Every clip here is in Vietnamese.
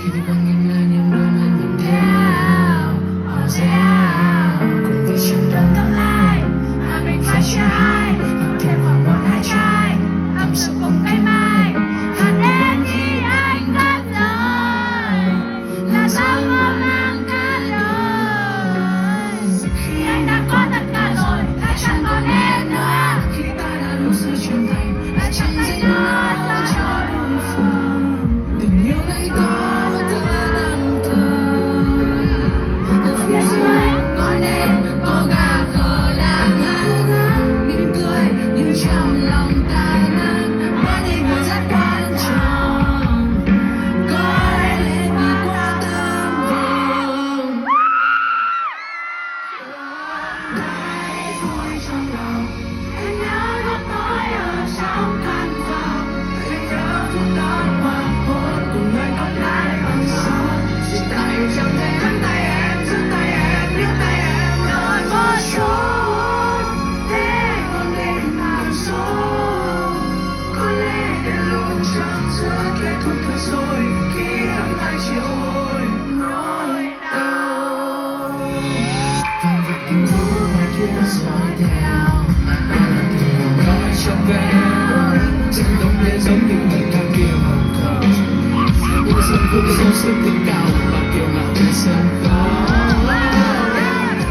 Di ba ngingnan yung naman yung down all down. Kung di siya totally aming fashion high. Don't care about what I try. I'm so okay, mate. Hạnh em khi anh cất lời là sao mong mang cả đời. Khi anh đã có tất cả rồi đã chẳng còn em nữa. Khi ta đã đủ sự trưởng thành đã chẳng thấy nữa cho đối phương. Tình yêu này có thứ năm thường ở phía dưới ngọn đèn có gà khờ đang ngán mỉm cười nhưng trong lòng ta nắng quá đi người rất quan trọng có lẽ lên đi qua tương vương đây vui trong lòng em nhớ lúc tôi ở trong căn phòng em nhớ phút đón hoàng hôn cùng người con gái còn sống chỉ tay trong tay nắm tay em giữ tay em níu tay em đợi một chút để con đêm hàng xuống có lẽ đến lúc trăng giữa kết thúc thật rồi khi âm thanh chiều hồi nỗi đau vang vọng tình vũ ngoài kia dõi theo nói trong ven chân đông đến giống như người cao kiêu hồng cầu mùa xuân vui sâu sức tình cao và kiêu ngạo trên sân khấu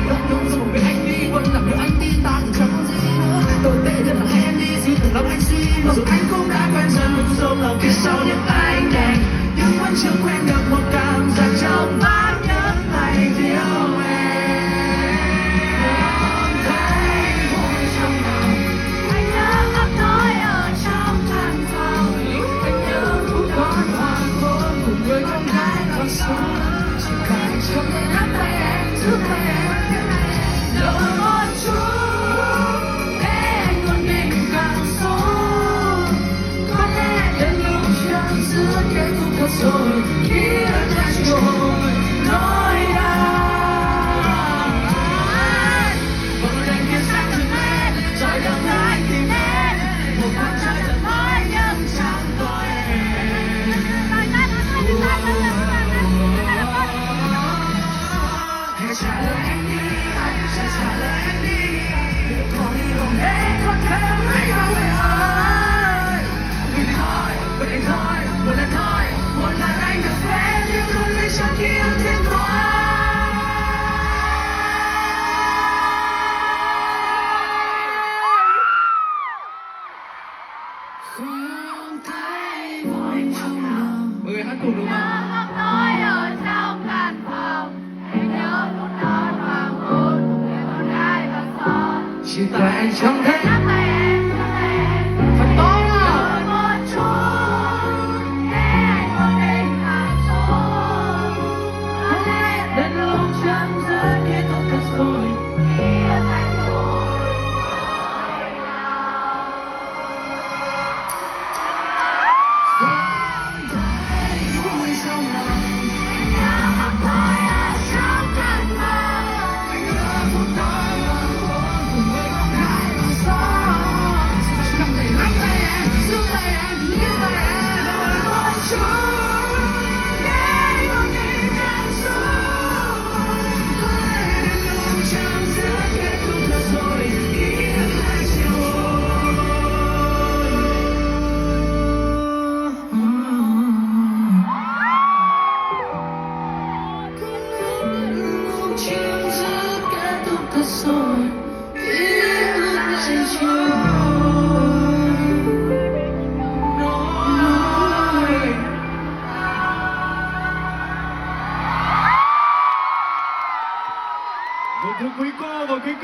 lấp lung dù với anh đi vẫn làm điều anh tin ta thì chẳng có gì nữa tồi tệ nhất là em đi gì từ lòng anh suy mà dù anh cũng đã quen dần một dòng ở phía sau những ánh đèn nhưng vẫn chưa quên được một cảm giác trong vắt những ngày yêu em thấy vui trong lòng anh nhớ khắp tối ở trong căn phòng anh nhớ phút đón hoàng hôn cùng người con gái còn sống chỉ cần trong tay nắm tay em giữ tay em đợi một chút để anh còn mình càng sống có lẽ đến lúc trăng giữa kết thúc thật rồi khi âm thanh chiều hồi nỗi đau bầu đêm kia sáng dần lên rồi đêm thứ anh tìm đến một khoảng trời thật mới nhưng chẳng có em hãy trả lời anh đi anh sẽ trả lời anh đi đừng còn đi lòng để con thêm mấy bao người ơi mình thôi vậy thôi một lần thôi một lần anh được phép nhưng luôn lấy cho kia thiên thoại không thấy vui trong lòng mọi người hát cùng đúng không? Nói ở trong căn phòng anh nhớ phút đón hoàng hôn cùng người con gái còn sống chỉ tại anh chẳng thấy nắm tay em giữ tay em thật tốt đợi một chút để anh có mình càng sống có lẽ đến lúc trăng giữa kết thúc thật rồi khi âm thanh thôi nỗi đau không thấy vui trong lòng anh nhớ khắp tối ở trong căn phòng anh nhớ phút đón hoàng hôn cùng người con gái còn sống chỉ nắm tay em giữ tay em níu tay em đợi một chút để con tim càng sống có lẽ đến lúc trăng giữa kết thúc thật rồi khi âm thanh chiều hồi lúc trăng giữa kết thúc thật rồi khi âm thanh chiều hồi nỗi Một thưa quý cô và quý